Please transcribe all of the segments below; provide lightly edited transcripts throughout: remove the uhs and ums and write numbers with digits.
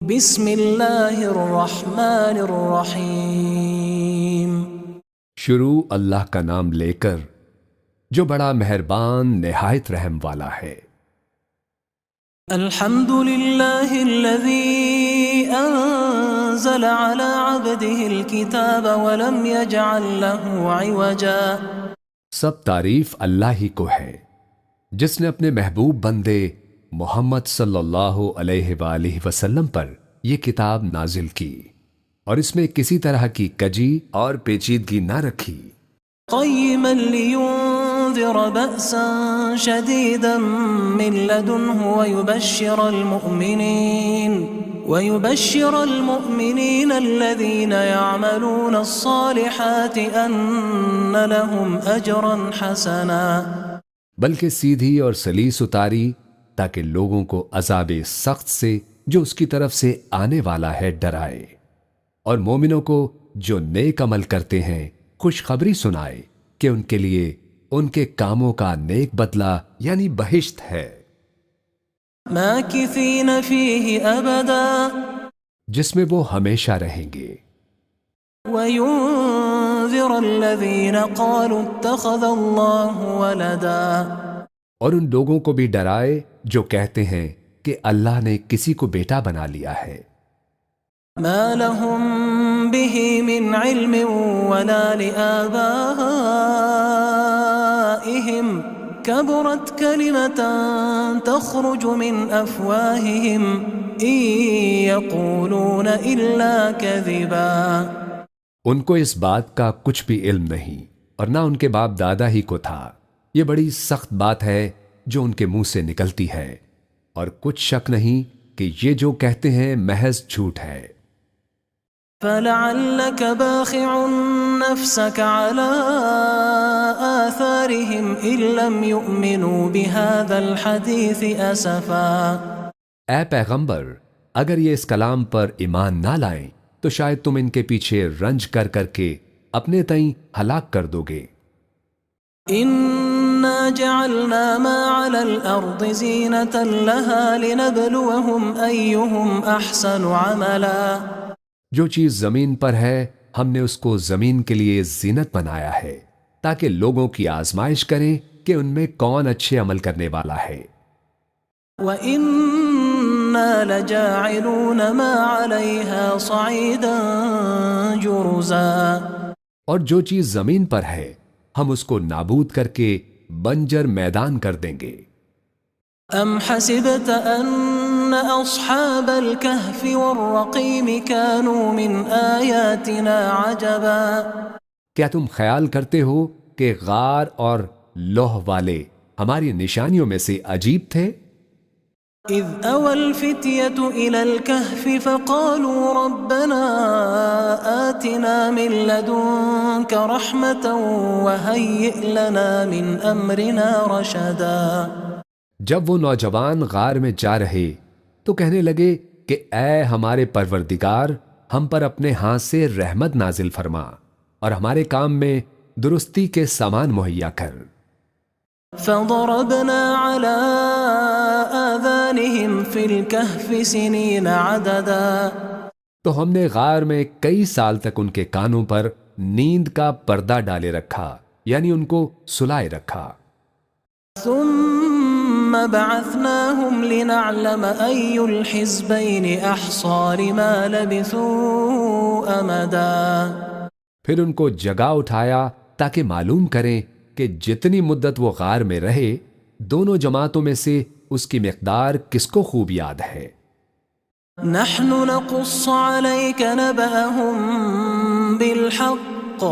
بسم اللہ الرحمن الرحیم۔ شروع اللہ کا نام لے کر جو بڑا مہربان نہایت رحم والا ہے۔ الحمد للہ الذی انزل على عبده الكتاب ولم يجعل له عوجا۔ سب تعریف اللہ ہی کو ہے جس نے اپنے محبوب بندے محمد صلی اللہ علیہ وآلہ وسلم پر یہ کتاب نازل کی اور اس میں کسی طرح کی کجی اور پیچیدگی نہ رکھی۔ قیما لینذر بأسا شدیدا من لدنہ ويبشر المؤمنين الذين يعملون الصالحات ان لهم اجرا حسنا۔ بلکہ سیدھی اور سلیس اتاری تاکہ لوگوں کو عذاب سخت سے جو اس کی طرف سے آنے والا ہے ڈرائے، اور مومنوں کو جو نیک عمل کرتے ہیں خوشخبری سنائے کہ ان کے لیے ان کے کاموں کا نیک بدلہ یعنی بہشت ہے، ماکثین فیہ ابدا، جس میں وہ ہمیشہ رہیں گے، وینذر الذین قالوا اتخذ اللہ ولدا، اور ان لوگوں کو بھی ڈرائے جو کہتے ہیں کہ اللہ نے کسی کو بیٹا بنا لیا ہے، ما لهم به من علم ولا لآبائهم كبرت كلمة تخرج من أفواههم إن يقولون إلا كذبا۔ ان کو اس بات کا کچھ بھی علم نہیں اور نہ ان کے باپ دادا ہی کو تھا۔ یہ بڑی سخت بات ہے جو ان کے منہ سے نکلتی ہے، اور کچھ شک نہیں کہ یہ جو کہتے ہیں محض جھوٹ ہے۔ فلعلك باخع نفسك على آثارهم إن لم يؤمنوا بهذا الحديث أسفا۔ اے پیغمبر، اگر یہ اس کلام پر ایمان نہ لائیں تو شاید تم ان کے پیچھے رنج کر کر کے اپنے تئیں ہلاک کر دو گے۔ إنا جعلنا ما على الأرض زينة لها لنبلوهم أيهم أحسن عملا۔ جو چیز زمین پر ہے ہم نے اس کو زمین کے لیے زینت بنایا ہے تاکہ لوگوں کی آزمائش کریں کہ ان میں کون اچھے عمل کرنے والا ہے۔ وَإِنَّا لَجَاعِلُونَ مَا عَلَيْهَا صَعِيدًا جُرُزًا۔ اور جو چیز زمین پر ہے ہم اس کو نابود کر کے بنجر میدان کر دیں گے۔ ام حسبت ان اصحاب الكهف والرقیم كانوا من آیاتنا عجبا۔ کیا تم خیال کرتے ہو کہ غار اور لوح والے ہماری نشانیوں میں سے عجیب تھے؟ اذ اوى الفتية الى الكهف فقالوا ربنا آتنا من لدنك رحمة وهيئ لنا من امرنا رشدا۔ جب وہ نوجوان غار میں جا رہے تو کہنے لگے کہ اے ہمارے پروردگار، ہم پر اپنے ہاتھ سے رحمت نازل فرما اور ہمارے کام میں درستی کے سامان مہیا کر۔ فضربنا على آذانهم في الكهف سنين عددا۔ تو ہم نے غار میں کئی سال تک ان کے کانوں پر نیند کا پردہ ڈالے رکھا، یعنی ان کو سلائے رکھا۔ ثم بعثناهم لنعلم أي الحزبين أحصى لما لبثوا أمدا۔ پھر ان کو جگا اٹھایا تاکہ معلوم کریں کہ جتنی مدت وہ غار میں رہے دونوں جماعتوں میں سے اس کی مقدار کس کو خوب یاد ہے۔ نحن نقص عليك نبأهم بالحق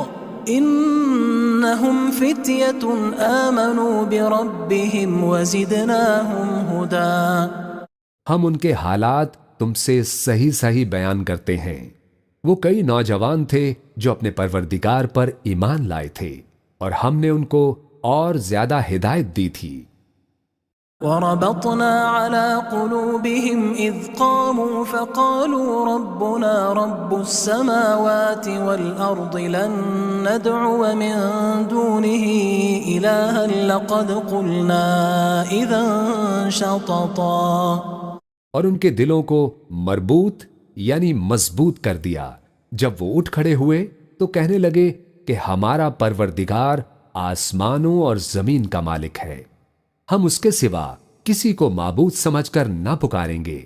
انہم فتیۃ آمنوا بربهم وزدناہم ہدا۔ ہم ان کے حالات تم سے صحیح صحیح بیان کرتے ہیں۔ وہ کئی نوجوان تھے جو اپنے پروردگار پر ایمان لائے تھے اور ہم نے ان کو اور زیادہ ہدایت دی تھی۔ وَرَبَطْنَا عَلَى قُلُوبِهِمْ إِذْ قَامُوا فَقَالُوا رَبُّنَا رَبُّ السَّمَاوَاتِ وَالْأَرْضِ لَن نَّدْعُوَ مِن دُونِهِ إِلَٰهًا لَّقَدْ قُلْنَا إِذًا شَطَطًا۔ اور ان کے دلوں کو مربوط یعنی مضبوط کر دیا۔ جب وہ اٹھ کھڑے ہوئے تو کہنے لگے کہ ہمارا پروردگار آسمانوں اور زمین کا مالک ہے، ہم اس کے سوا کسی کو معبود سمجھ کر نہ پکاریں گے۔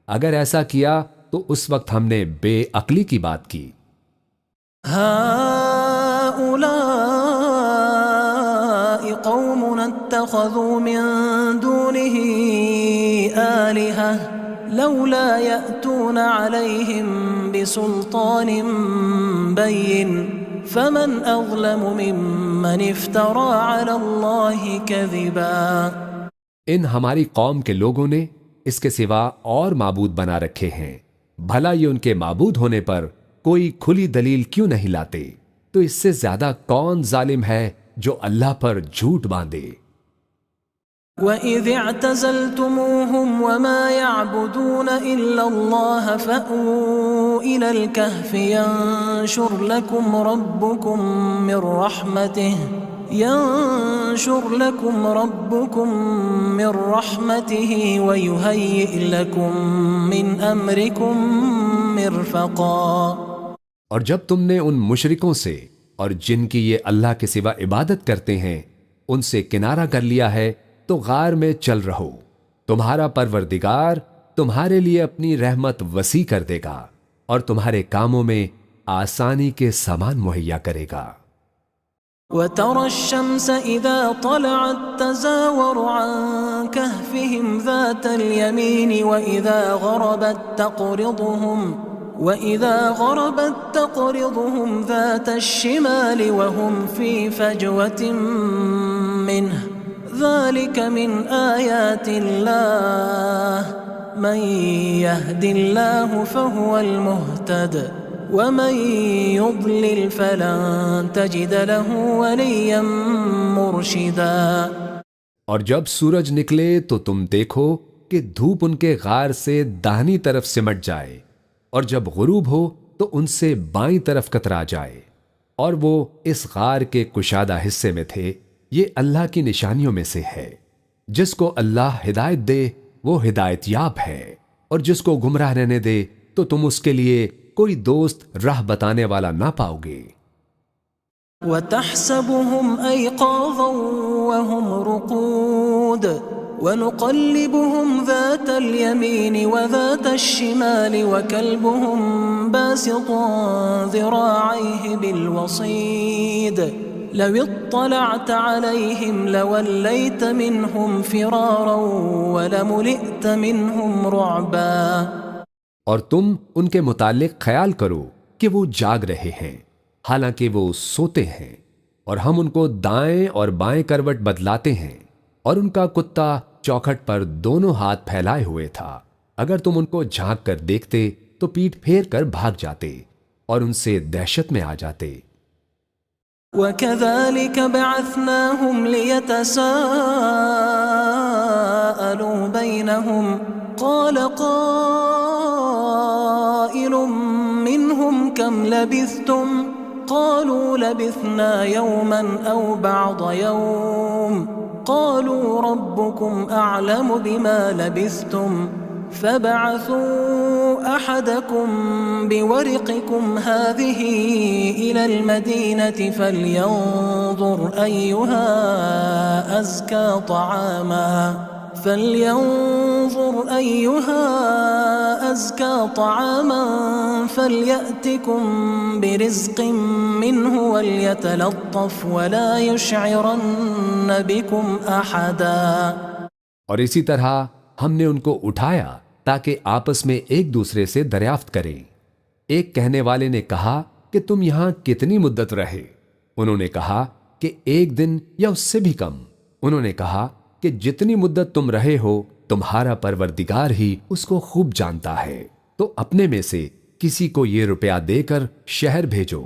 اگر ایسا کیا تو اس وقت ہم نے بے عقلی کی بات کی۔ هؤلاء قوم اتخذوا من دونه آلهة لولا يأتون عليهم بسلطان بين فمن أظلم ممن افترى على الله كذبا۔ ان ہماری قوم کے لوگوں نے اس کے سوا اور معبود بنا رکھے ہیں، بھلا یہ ان کے معبود ہونے پر کوئی کھلی دلیل کیوں نہیں لاتے؟ تو اس سے زیادہ کون ظالم ہے جو اللہ پر جھوٹ باندھے۔ وَإِذِ اعْتَزَلْتُمُوهُمْ وَمَا يَعْبُدُونَ إِلَّا اللَّهَ فَأْوُوا إِلَى الْكَهْفِ يَنشُرْ لَكُمْ رَبُّكُمْ مِنْ رَحْمَتِهِ وَيُهَيِّئْ لَكُمْ مِنْ أَمْرِكُمْ مِرْفَقًا۔ اور جب تم نے ان مشرکوں سے اور جن کی یہ اللہ کے سوا عبادت کرتے ہیں ان سے کنارہ کر لیا ہے تو غار میں چل رہو، تمہارا پروردگار تمہارے لیے اپنی رحمت وسیع کر دے گا اور تمہارے کاموں میں آسانی کے سامان مہیا کرے گا۔ وَتَرَى الشَّمْسَ إِذَا طَلَعَتْ تَزَاوَرُ عَنْ كَهْفِهِمْ ذَاتَ الْيَمِينِ وَإِذَا غَرَبَتْ تَقْرِضُهُمْ ذَاتَ الشِّمَالِ وَهُمْ فِي فَجْوَةٍ مِّنْهُ ذَلِكَ مِنْ آيَاتِ اللَّهِ مَنْ يَهْدِ اللَّهُ فَهُوَ الْمُهْتَدِ وَمَنْ يُضْلِلْ فَلَنْ تَجِدَ لَهُ وَلِيًّا مُرْشِدًا۔ اور جب سورج نکلے تو تم دیکھو کہ دھوپ ان کے غار سے داہنی طرف سمٹ جائے، اور جب غروب ہو تو ان سے بائیں طرف کترا جائے، اور وہ اس غار کے کشادہ حصے میں تھے۔ یہ اللہ کی نشانیوں میں سے ہے، جس کو اللہ ہدایت دے وہ ہدایت یاب ہے، اور جس کو گمراہ رہنے دے تو تم اس کے لیے کوئی دوست راہ بتانے والا نہ پاؤ گے۔ وَتَحْسَبُهُمْ أَيْقَاظًا وَهُمْ رُقُودٌ وَنُقَلِّبُهُمْ ذَاتَ الْيَمِينِ وَذَاتَ الشِّمَالِ وَكَلْبُهُمْ بَاسِطٌ ذِرَاعَيْهِ بِالْوَصِيدِ لَوِ اطَّلَعْتَ عَلَيْهِمْ لَوَلَّيْتَ مِنْهُمْ فِرَارًا وَلَمُلِئْتَ مِنْهُمْ رُعْبًا۔ اور تم ان کے متعلق خیال کرو کہ وہ جاگ رہے ہیں حالانکہ وہ سوتے ہیں، اور ہم ان کو دائیں اور بائیں کروٹ بدلاتے ہیں، اور ان کا کتا چوکھٹ پر دونوں ہاتھ پھیلائے ہوئے تھا۔ اگر تم ان کو جھانک کر دیکھتے تو پیٹھ پھیر کر بھاگ جاتے اور ان سے دہشت میں آ جاتے۔ وَكَذَلِكَ بَعَثْنَاهُمْ لِيَتَسَاءَلُوا بَيْنَهُمْ قَالَ قَائِلٌ مِّنْهُمْ كَمْ لَبِثْتُمْ قَالُوا لَبِثْنَا يَوْمًا أَوْ بَعْضَ يَوْمٍ قَالُوا رَبُّكُمْ أَعْلَمُ بِمَا لَبِثْتُمْ فَابْعَثُوا أَحَدَكُمْ بِوَرِقِكُمْ هَذِهِ إِلَى الْمَدِينَةِ فَلْيَنظُرْ أَيُّهَا أَزْكَى طَعَامًا فَلْيَأْتِكُمْ بِرِزْقٍ مِّنْهُ وَلْيَتَلَطَّفْ وَلَا يُشْعِرَنَّ بِكُمْ أَحَدًا۔ اور اسی طرح ہم نے ان کو اٹھایا تاکہ آپس میں ایک دوسرے سے دریافت کریں۔ ایک کہنے والے نے کہا کہ تم یہاں کتنی مدت رہے؟ انہوں نے کہا کہ 1 دن یا اس سے بھی کم۔ انہوں نے کہا کہ جتنی مدت تم رہے ہو تمہارا پروردگار ہی اس کو خوب جانتا ہے، تو اپنے میں سے کسی کو یہ روپیہ دے کر شہر بھیجو،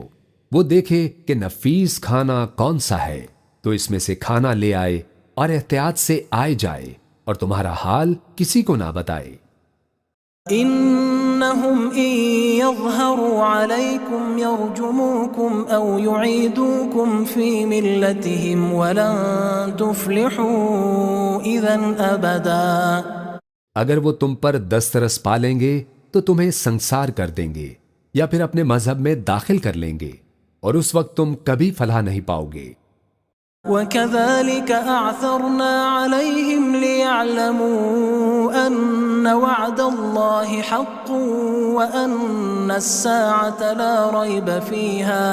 وہ دیکھے کہ نفیس کھانا کون سا ہے تو اس میں سے کھانا لے آئے اور احتیاط سے آئے جائے، اور تمہارا حال کسی کو نہ بتائے۔ إنهم إن يظهروا عليكم يرجموكم أو يعيدوكم في ملتهم ولن تفلحوا إذا أبدا۔ اگر وہ تم پر دسترس پا لیں گے تو تمہیں سنسار کر دیں گے یا پھر اپنے مذہب میں داخل کر لیں گے، اور اس وقت تم کبھی فلاح نہیں پاؤ گے۔ وَكَذَلِكَ أَعْثَرْنَا عَلَيْهِمْ لِيَعْلَمُوا أَنَّ وَعْدَ اللَّهِ حَقٌّ وَأَنَّ السَّاعَةَ لَا رَيْبَ فِيهَا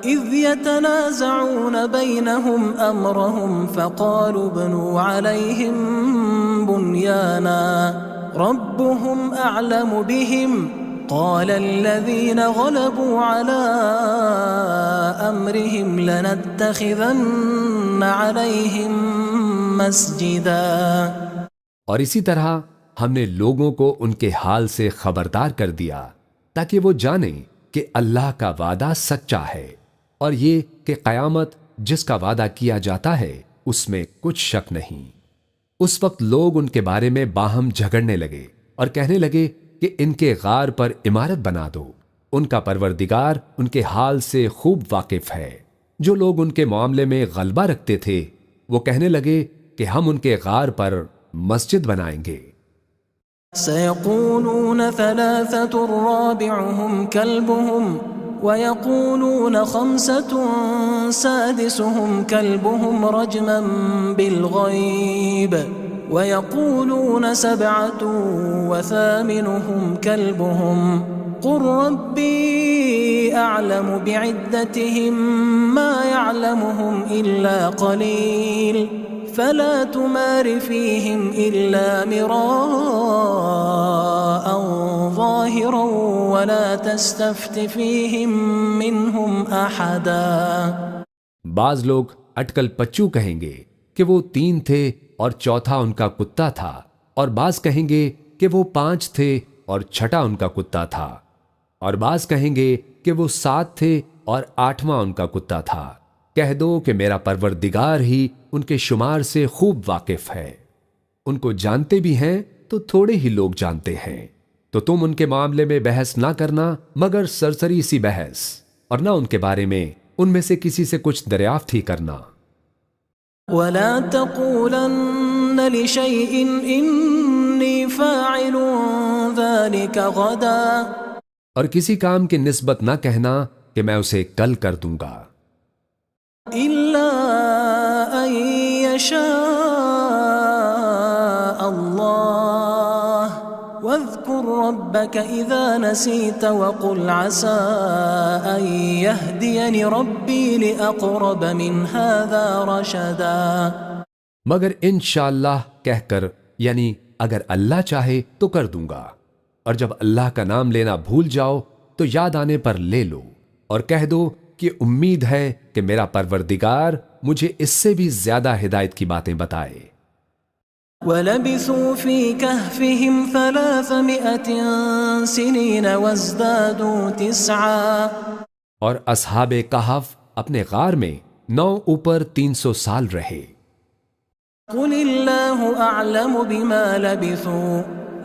إِذْ يَتَنَازَعُونَ بَيْنَهُمْ أَمْرَهُمْ فَقَالُوا ابْنُوا عَلَيْهِمْ بُنْيَانًا رَبُّهُمْ أَعْلَمُ بِهِمْ قال الذين غلبوا على أمرهم لنتخذن عليهم مسجدا۔ اور اسی طرح ہم نے لوگوں کو ان کے حال سے خبردار کر دیا تاکہ وہ جانیں کہ اللہ کا وعدہ سچا ہے، اور یہ کہ قیامت جس کا وعدہ کیا جاتا ہے اس میں کچھ شک نہیں۔ اس وقت لوگ ان کے بارے میں باہم جھگڑنے لگے اور کہنے لگے کہ ان کے غار پر عمارت بنا دو۔ ان کا پروردگار ان کے حال سے خوب واقف ہے۔ جو لوگ ان کے معاملے میں غلبہ رکھتے تھے وہ کہنے لگے کہ ہم ان کے غار پر مسجد بنائیں گے۔ سيقولون ثلاثة رابعهم كلبهم ويقولون خمسة سادسهم كلبهم رجما بالغيب ويقولون سبعة وثامنهم كلبهم قل ربي أعلم بعدتهم ما يعلمهم إلا قليل فلا تمار فيهم إلا مراء ظاهرا ولا تستفت فيهم منهم أحدا۔ بعض لوگ اٹکل پچو کہیں گے کہ وہ 3 تھے اور چوتھا ان کا کتا تھا، اور بعض کہیں گے کہ وہ 5 تھے اور چھٹا ان کا کتا تھا، اور بعض کہیں گے کہ وہ 7 تھے اور 8واں ان کا کتا تھا۔ کہہ دو کہ میرا پروردگار ہی ان کے شمار سے خوب واقف ہے۔ ان کو جانتے بھی ہیں تو تھوڑے ہی لوگ جانتے ہیں، تو تم ان کے معاملے میں بحث نہ کرنا مگر سرسری سی بحث، اور نہ ان کے بارے میں ان میں سے کسی سے کچھ دریافت ہی کرنا۔ وَلَا تَقُولَنَّ لِشَيْءٍ إِنِّي فَاعِلٌ ذَلِكَ غَدًا، اور کسی کام کی نسبت نہ کہنا کہ میں اسے کل کر دوں گا، إِلَّا أَن يَشَاءَ اللَّهُ وَاذْكُرْ رَبَّكَ إِذَا نَسِيتَ وَقُلْ عَسَىٰ أَن يَهْدِيَنِ رَبِّي لِأَقْرَبَ مِنْ هَذَا رَشَدًا۔ مگر انشاءاللہ کہہ کر، یعنی اگر اللہ چاہے تو کر دوں گا، اور جب اللہ کا نام لینا بھول جاؤ تو یاد آنے پر لے لو، اور کہہ دو کہ امید ہے کہ میرا پروردگار مجھے اس سے بھی زیادہ ہدایت کی باتیں بتائے۔ وَلَبِثُوا فِي كَهْفِهِمْ 300 سِنِينَ وَازْدَادُوا 9، اور اصحاب کہف اپنے غار میں 9 اوپر 300 سال رہے۔ قُلِ اللَّهُ أَعْلَمُ بِمَا لَبِثُوا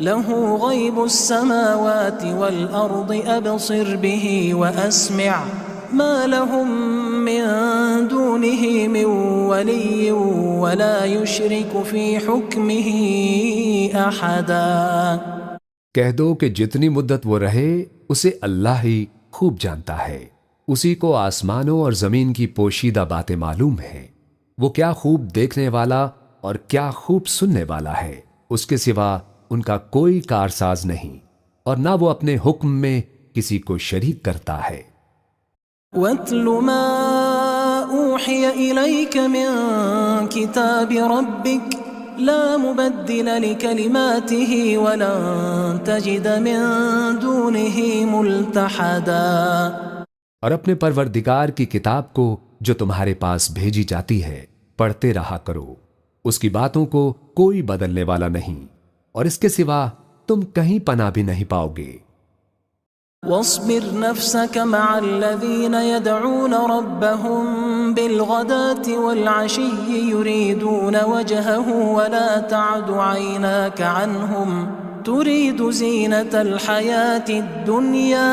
لَهُ غَيْبُ السَّمَاوَاتِ وَالْأَرْضِ أَبْصِرْ بِهِ وَأَسْمِعْ مَا لَهُم مِّن دُونِهِ مِن وَلِيٍّ وَلَا يُشْرِكُ فِي حُكْمِهِ أَحَدًا۔ کہہ دو کہ جتنی مدت وہ رہے اسے اللہ ہی خوب جانتا ہے، اسی کو آسمانوں اور زمین کی پوشیدہ باتیں معلوم ہیں، وہ کیا خوب دیکھنے والا اور کیا خوب سننے والا ہے، اس کے سوا ان کا کوئی کارساز نہیں، اور نہ وہ اپنے حکم میں کسی کو شریک کرتا ہے۔ وَاتْلُ مَا أُوحِيَ إِلَيْكَ مِن كِتَابِ رَبِّكَ لَا مُبَدِّلَ لِكَلِمَاتِهِ وَلَن تَجِدَ مِن دُونِهِ مُلْتَحَدًا۔ اور اپنے پروردگار کی کتاب کو جو تمہارے پاس بھیجی جاتی ہے پڑھتے رہا کرو، اس کی باتوں کو کوئی بدلنے والا نہیں، اور اس کے سوا تم کہیں پناہ بھی نہیں پاؤ گے۔ واصبر نفسك مع الذين يدعون ربهم بالغداة والعشي يريدون وجهه ولا تعد عيناك عنهم تريد زينة الحياة الدنيا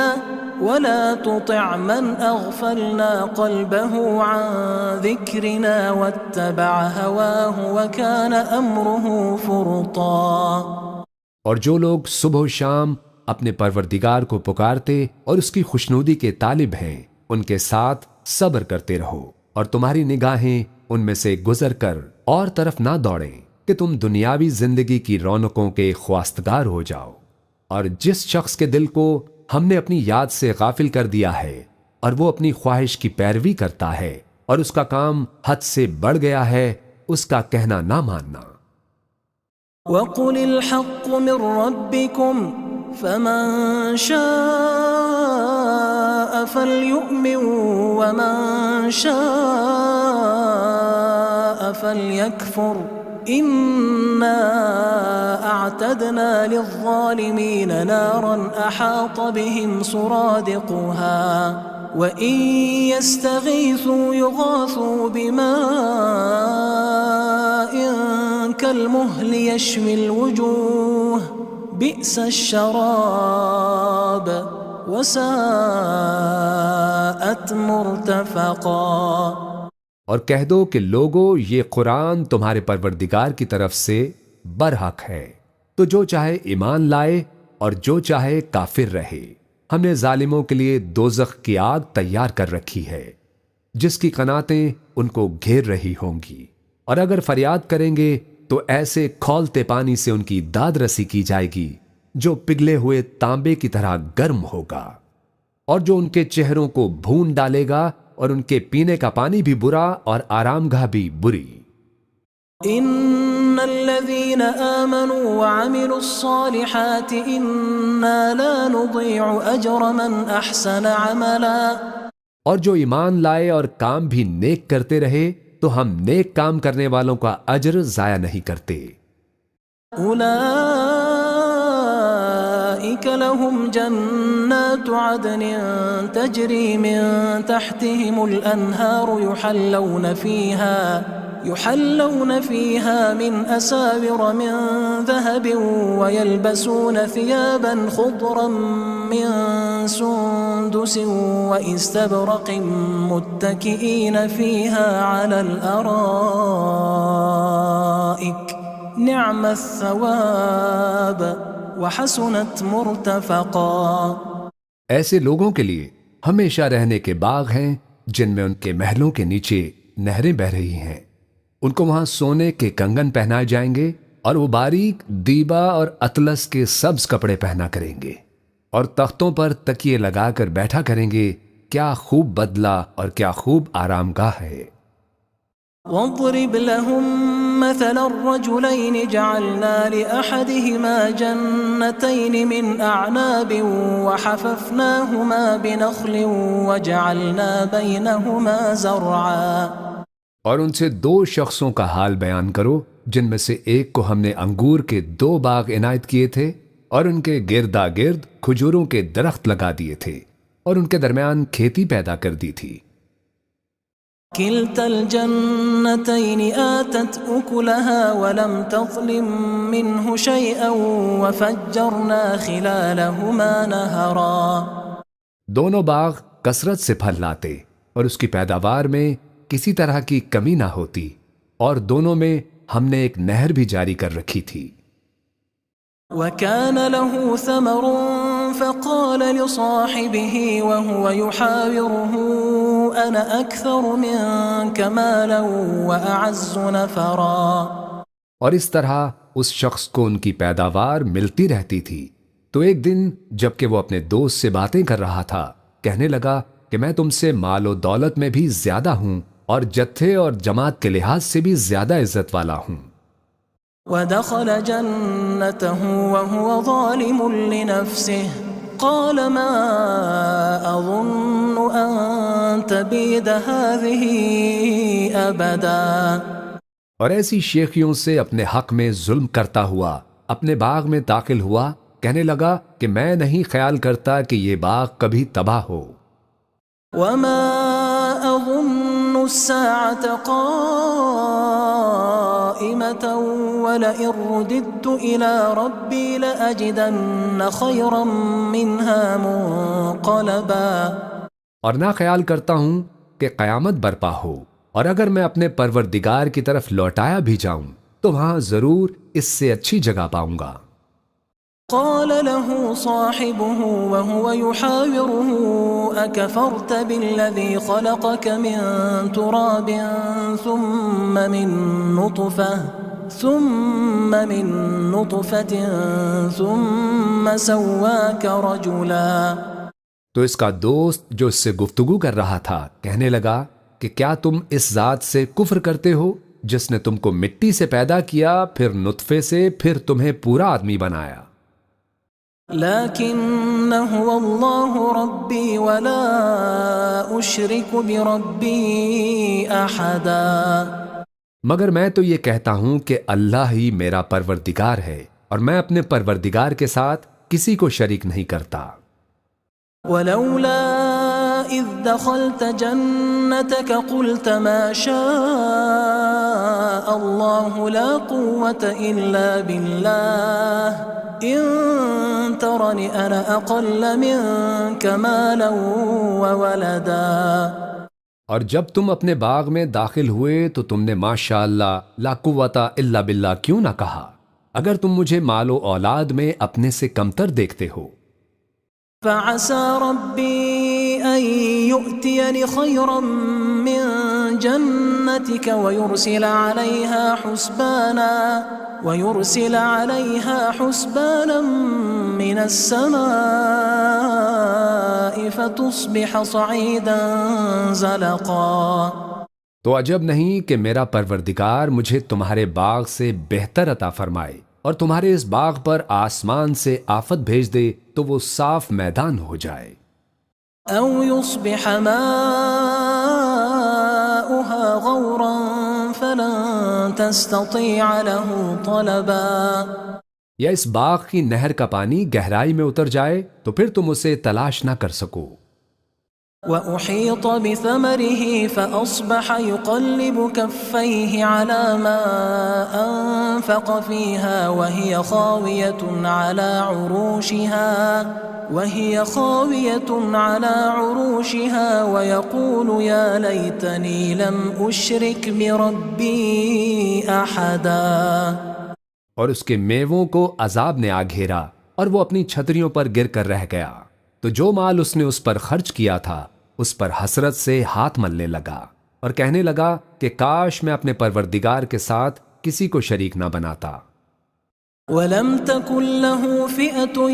ولا تطع من أغفلنا قلبه عن ذكرنا واتبع هواه وكان أمره فرطا۔ اور جو لوگ صبح و شام اپنے پروردگار کو پکارتے اور اس کی خوشنودی کے طالب ہیں، ان کے ساتھ صبر کرتے رہو، اور تمہاری نگاہیں ان میں سے گزر کر اور طرف نہ دوڑیں کہ تم دنیاوی زندگی کی رونقوں کے خواستگار ہو جاؤ۔ اور جس شخص کے دل کو ہم نے اپنی یاد سے غافل کر دیا ہے اور وہ اپنی خواہش کی پیروی کرتا ہے اور اس کا کام حد سے بڑھ گیا ہے، اس کا کہنا نہ ماننا۔ وَقُلِ الْحَقُّ مِنْ رَبِّكُمْ فَمَنْ شَاءَ فَلْيُؤْمِنْ وَمَنْ شَاءَ فَلْيَكْفُرْ إِنَّا أَعْتَدْنَا لِلظَّالِمِينَ نَارًا أَحَاطَ بِهِمْ سُرَادِقُهَا وَإِنْ يَسْتَغِيثُوا يُغَاثُوا بِمَاءٍ كَالْمُهْلِ يَشْوِي الْوُجُوهَ بِئْسَ الشَّرَابُ وَسَاءَتْ مُرْتَفَقًا۔ اور کہہ دو کہ لوگو، یہ قرآن تمہارے پروردگار کی طرف سے برحق ہے، تو جو چاہے ایمان لائے اور جو چاہے کافر رہے۔ ہم نے ظالموں کے لیے دوزخ کی آگ تیار کر رکھی ہے، جس کی قناتیں ان کو گھیر رہی ہوں گی، اور اگر فریاد کریں گے تو ایسے کھولتے پانی سے ان کی داد رسی کی جائے گی جو پگھلے ہوئے تانبے کی طرح گرم ہوگا، اور جو ان کے چہروں کو بھون ڈالے گا، اور ان کے پینے کا پانی بھی برا اور آرام گاہ بھی بری۔ ان الذين آمنوا وعملوا الصالحات انا لا نضيع اجر من احسن عملا۔ اور جو ایمان لائے اور کام بھی نیک کرتے رہے تو ہم نیک کام کرنے والوں کا اجر ضائع نہیں کرتے۔ اولئك لهم جنات عدن تجري من تحتهم الانهار يحلون فيها من أساور من ذهب ويلبسون ثيابا خضرا من سندس واستبرق متكئين فيها على الأرائك نعم الثواب وحسنت مرتفقا۔ ایسے لوگوں کے لیے ہمیشہ رہنے کے باغ ہیں جن میں ان کے محلوں کے نیچے نہریں بہ رہی ہیں، ان کو وہاں سونے کے کنگن پہنائے جائیں گے اور وہ باریک دیبا اور اطلس کے سبز کپڑے پہنا کریں گے، اور تختوں پر تکیے لگا کر بیٹھا کریں گے۔ کیا خوب بدلہ اور کیا خوب آرام گاہ ہے۔ واضرب لهم مثل الرجلين جعلنا لأحدهما جنتين من أعناب وحففناهما بنخل وجعلنا بينهما زرعا۔ اور ان سے دو شخصوں کا حال بیان کرو جن میں سے ایک کو ہم نے انگور کے 2 باغ عنایت کیے تھے اور ان کے گردا گرد کھجوروں کے درخت لگا دیے تھے اور ان کے درمیان کھیتی پیدا کر دی تھی۔ كلتا الجنتين آتت أكلها ولم تظلم منه شيئا وفجرنا خلالهما نهرا۔ دونوں باغ کثرت سے پھل لاتے اور اس کی پیداوار میں کسی طرح کی کمی نہ ہوتی، اور دونوں میں ہم نے ایک نہر بھی جاری کر رکھی تھی۔ وَكَانَ لَهُ ثَمَرٌ فَقَالَ لِصَاحِبِهِ وَهُوَ يُحَاوِرُهُ أَنَا أَكْثَرُ مِنكَ مَالًا وَأَعَزُّ نَفَرًا۔ اور اس طرح اس شخص کو ان کی پیداوار ملتی رہتی تھی، تو ایک دن جبکہ وہ اپنے دوست سے باتیں کر رہا تھا، کہنے لگا کہ میں تم سے مال و دولت میں بھی زیادہ ہوں اور جتھے اور جماعت کے لحاظ سے بھی زیادہ عزت والا ہوں۔ ودخل جنته وهو ظالم لنفسه قال ما أظن أن تبيد هذه أبدا۔ اور ایسی شیخیوں سے اپنے حق میں ظلم کرتا ہوا اپنے باغ میں داخل ہوا، کہنے لگا کہ میں نہیں خیال کرتا کہ یہ باغ کبھی تباہ ہو۔ وما أظن الساعة قائمة ولئن رددت إلى ربي لأجدن خيرا منها منقلبا۔ اور نہ خیال کرتا ہوں کہ قیامت برپا ہو، اور اگر میں اپنے پروردگار کی طرف لوٹایا بھی جاؤں تو وہاں ضرور اس سے اچھی جگہ پاؤں گا۔ قال له صاحبه وهو يحاوره أكفرت بالذي خلقك من تراب ثم من نطفة ثم سواك رجلا۔ تو اس کا دوست جو اس سے گفتگو کر رہا تھا کہنے لگا کہ کیا تم اس ذات سے کفر کرتے ہو جس نے تم کو مٹی سے پیدا کیا، پھر نطفے سے، پھر تمہیں پورا آدمی بنایا۔ لكن هو الله ربي ولا أشرك بربي أحدا۔ مگر میں تو یہ کہتا ہوں کہ اللہ ہی میرا پروردگار ہے اور میں اپنے پروردگار کے ساتھ کسی کو شریک نہیں کرتا۔ ولولا إذ دخلت جنتك قلت ما شاء الله لا قوة إلا بالله إن ترني أنا أقل منك مالا وولدا۔ اور جب تم اپنے باغ میں داخل ہوئے تو تم نے ماشاء اللہ لا قوت الا باللہ کیوں نہ کہا، اگر تم مجھے مال و اولاد میں اپنے سے کمتر دیکھتے ہو۔ فعسى ربي أن يؤتيني خيرا من جنتك ويرسل عليها حسبانا من السماء فتصبح صعيدا زلقا۔ تو عجب نہیں کہ میرا پروردگار مجھے تمہارے باغ سے بہتر عطا فرمائے اور تمہارے اس باغ پر آسمان سے آفت بھیج دے تو وہ صاف میدان ہو جائے۔ او يصبح ماؤها غورا فلن تستطيع له طلبا۔ یا اس باغ کی نہر کا پانی گہرائی میں اتر جائے تو پھر تم اسے تلاش نہ کر سکو۔ وأحيط بثمره فأصبح يقلب كفيه على ما أنفق فيها وهي خاوية على عروشها ويقول يا ليتني لم أشرك بربي أحدا۔ اور اس کے میووں کو عذاب نے آ گھیرا اور وہ اپنی چھتریوں پر گر کر رہ گیا، تو جو مال اس نے اس پر خرچ کیا تھا اس پر حسرت سے ہاتھ ملنے لگا اور کہنے لگا کہ کاش میں اپنے پروردگار کے ساتھ کسی کو شریک نہ بناتا۔ وَلَمْ تَكُنْ لَهُ فِئَةٌ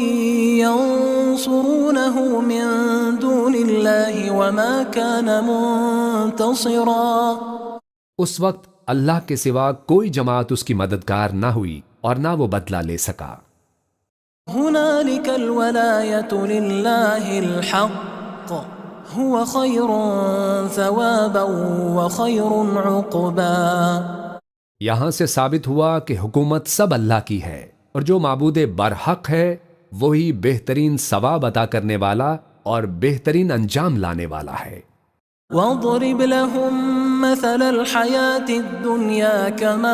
يَنْصُرُونَهُ مِنْ دُونِ اللَّهِ وَمَا كَانَ مُنْتَصِرًا۔ اس وقت اللہ کے سوا کوئی جماعت اس کی مددگار نہ ہوئی اور نہ وہ بدلہ لے سکا۔ هُنَالِكَ الْوَلَایَةُ لِلَّهِ الْحَقِّ هُوَ خَيْرٌ ثَوَابًا وَخَيْرٌ عُقْبًا۔ یہاں سے ثابت ہوا کہ حکومت سب اللہ کی ہے اور جو معبود برحق ہے وہی بہترین ثواب عطا کرنے والا اور بہترین انجام لانے والا ہے۔ وَاضْرِبْ لَهُم مَّثَلَ الْحَيَاةِ الدُّنْيَا كَمَاءٍ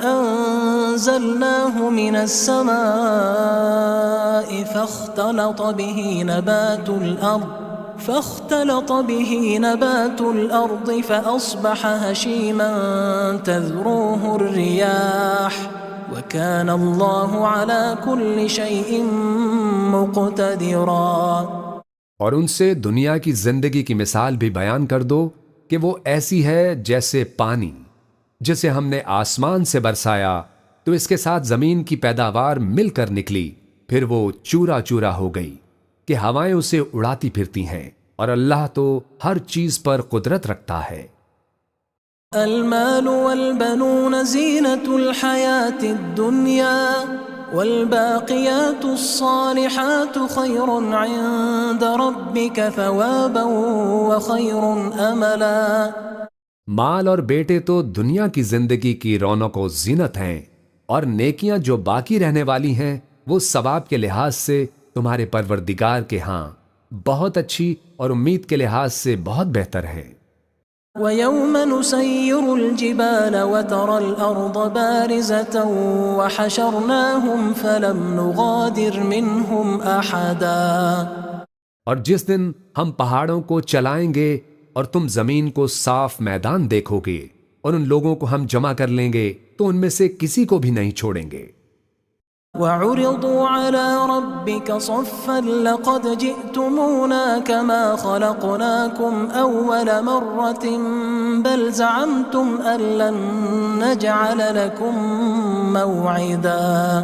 أَنزَلْنَاهُ مِنَ السَّمَاءِ فاختلط به نبات الأرض فأصبح هشيما تذروه الرياح وكان الله على كل شيء مقتدرا۔ اور ان سے دنیا کی زندگی کی مثال بھی بیان کر دو کہ وہ ایسی ہے جیسے پانی جسے ہم نے آسمان سے برسایا تو اس کے ساتھ زمین کی پیداوار مل کر نکلی، پھر وہ چورا چورا ہو گئی کہ ہوائیں اسے اڑاتی پھرتی ہیں، اور اللہ تو ہر چیز پر قدرت رکھتا ہے۔ المال والبنون زینة الحیاة الدنیا والباقیات الصالحات خیر عند ربک ثوابا وخیر املا۔ مال اور بیٹے تو دنیا کی زندگی کی رونق و زینت ہیں، اور نیکیاں جو باقی رہنے والی ہیں وہ ثواب کے لحاظ سے تمہارے پروردگار کے ہاں بہت اچھی اور امید کے لحاظ سے بہت بہتر ہے۔ وَيَوْمَ نُسَيِّرُ الْجِبَالَ وَتَرَى الْأَرْضَ بَارِزَةً وَحَشَرْنَاهُمْ فَلَمْ نُغَادِرْ مِنْهُمْ أَحَدًا۔ اور جس دن ہم پہاڑوں کو چلائیں گے اور تم زمین کو صاف میدان دیکھو گے اور ان لوگوں کو ہم جمع کر لیں گے تو ان میں سے کسی کو بھی نہیں چھوڑیں گے۔ وعرضوا على ربك صفا لقد جئتمونا كما خلقناكم أول مرة بل زعمتم أن لن نجعل لكم موعدا.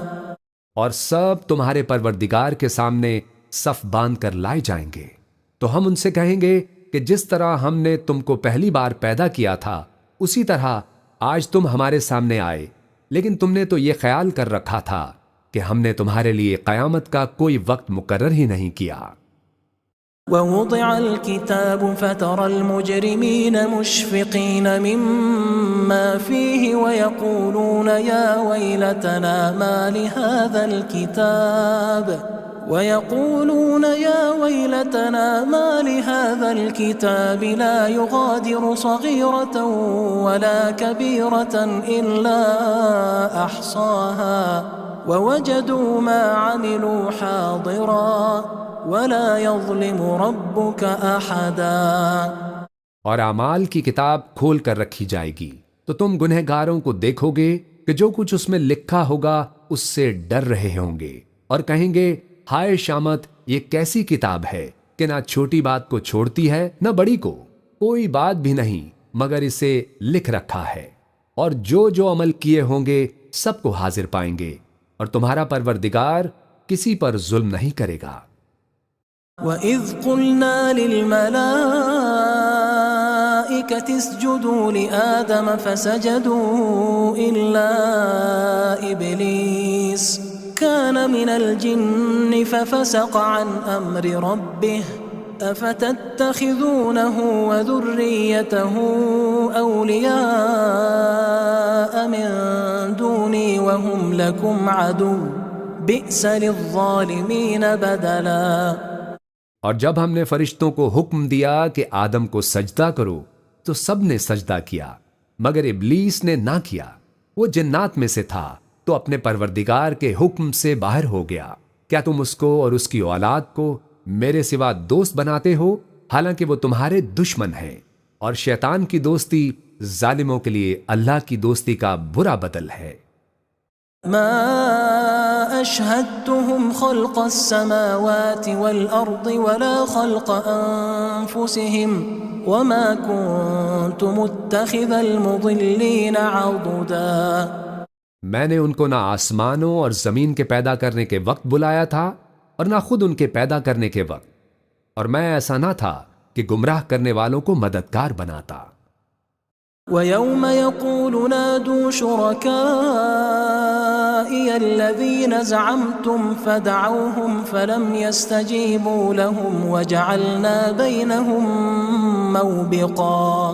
اور سب تمہارے پروردگار کے سامنے صف باندھ کر لائے جائیں گے تو ہم ان سے کہیں گے کہ جس طرح ہم نے تم کو پہلی بار پیدا کیا تھا اسی طرح آج تم ہمارے سامنے آئے، لیکن تم نے تو یہ خیال کر رکھا تھا کہ ہم نے تمہارے لیے قیامت کا کوئی وقت مقرر ہی نہیں کیا. ووضع الكتاب فترى المجرمين مشفقين مما فيه ويقولون يا ويلتنا ما لهذا الكتاب لا يغادر صغيرة ولا كبيرة إلا أحصاها ووجدوا ما عملوا حاضرا ولا يظلم ربك أحدا. اور اعمال کی کتاب کھول کر رکھی جائے گی تو تم گنہگاروں کو دیکھو گے کہ جو کچھ اس میں لکھا ہوگا اس سے ڈر رہے ہوں گے اور کہیں گے ہائے شامت، یہ کیسی کتاب ہے کہ نہ چھوٹی بات کو چھوڑتی ہے نہ بڑی کو، کوئی بات بھی نہیں مگر اسے لکھ رکھا ہے، اور جو عمل کیے ہوں گے سب کو حاضر پائیں گے، اور تمہارا پروردگار کسی پر ظلم نہیں کرے گا. وَإِذْ قُلْنَا لِلْمَلَائِكَةِ اسْجُدُوا لِآدَمَ فَسَجَدُوا إِلَّا إِبْلِيسَ كَانَ مِنَ الْجِنِّ فَفَسَقَ عَنْ أَمْرِ رَبِّهِ أَفَتَتَّخِذُونَهُ وَذُرِّيَّتَهُ أَوْلِيَاءَ مِن دُونِي وَهُمْ لَكُمْ عَدُوٌّ بِئْسَ لِلظَّالِمِينَ بَدَلًا. اور جب ہم نے فرشتوں کو حکم دیا کہ آدم کو سجدہ کرو تو سب نے سجدہ کیا مگر ابلیس نے نہ کیا، وہ جنات میں سے تھا تو اپنے پروردگار کے حکم سے باہر ہو گیا. کیا تم اس کو اور اس کی اولاد کو میرے سوا دوست بناتے ہو حالانکہ وہ تمہارے دشمن ہیں، اور شیطان کی دوستی ظالموں کے لیے اللہ کی دوستی کا برا بدل ہے. ما أشهدتهم خلق السماوات والأرض ولا خلق أنفسهم وما كنت متخذ المضلين عضدا. میں نے ان کو نہ آسمانوں اور زمین کے پیدا کرنے کے وقت بلایا تھا اور نہ خود ان کے پیدا کرنے کے وقت، اور میں ایسا نہ تھا کہ گمراہ کرنے والوں کو مددگار بناتا. وَيَوْمَ يَقُولُ نَادُوا شُرَكَائِيَ الَّذِينَ زَعَمْتُمْ فَدَعَوْهُمْ فَلَمْ يَسْتَجِيبُوا لَهُمْ وَجَعَلْنَا بَيْنَهُمْ مَوْبِقًا.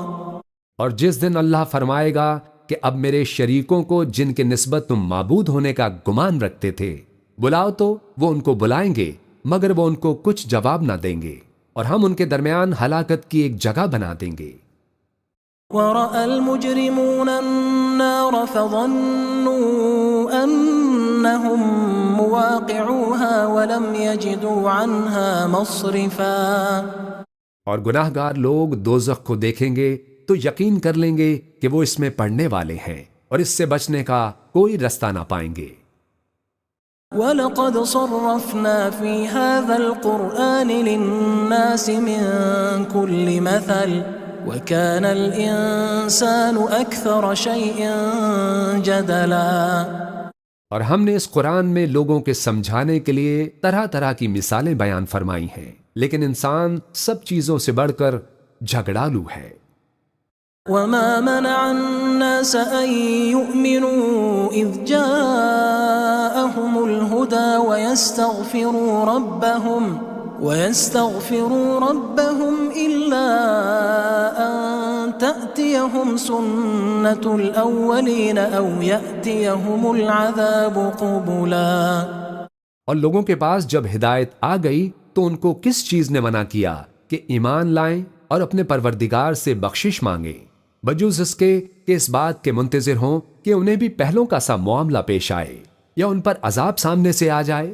اور جس دن اللہ فرمائے گا کہ اب میرے شریکوں کو جن کے نسبت تم معبود ہونے کا گمان رکھتے تھے بلاؤ، تو وہ ان کو بلائیں گے مگر وہ ان کو کچھ جواب نہ دیں گے، اور ہم ان کے درمیان ہلاکت کی ایک جگہ بنا دیں گے. وَرَأَى الْمُجْرِمُونَ النَّارَ فَظَنُّوا أَنَّهُمْ مُوَاقِعُوهَا وَلَمْ يَجِدُوا عَنْهَا مَصْرِفًا. اور گناہ گار لوگ دوزخ کو دیکھیں گے تو یقین کر لیں گے کہ وہ اس میں پڑنے والے ہیں اور اس سے بچنے کا کوئی رستہ نہ پائیں گے. وَلَقَدْ صَرَّفْنَا فِي هَذَا الْقُرْآنِ لِلنَّاسِ مِنْ كُلِّ مَثَلٍ وَكَانَ الْإِنسَانُ أَكْثَرَ شَيْءٍ جَدَلًا. اور ہم نے اس قرآن میں لوگوں کے سمجھانے کے لیے طرح طرح کی مثالیں بیان فرمائی ہیں، لیکن انسان سب چیزوں سے بڑھ کر جھگڑالو ہے. وَمَا مَنَعَ النَّاسَ أَن يُؤْمِنُوا إِذْ جَاءَهُمُ الْهُدَى وَيَسْتَغْفِرُوا رَبَّهُمْ إِلَّا أَن تَأْتِيَهُمْ سُنَّةُ الْأَوَّلِينَ أَوْ يَأْتِيَهُمُ الْعَذَابُ قُبُلًا. اور لوگوں کے پاس جب ہدایت آ گئی تو ان کو کس چیز نے منع کیا کہ ایمان لائیں اور اپنے پروردگار سے بخشش مانگیں، بجوز اس کے کہ اس بات کے منتظر ہوں کہ انہیں بھی پہلوں کا سا معاملہ پیش آئے یا ان پر عذاب سامنے سے آ جائے.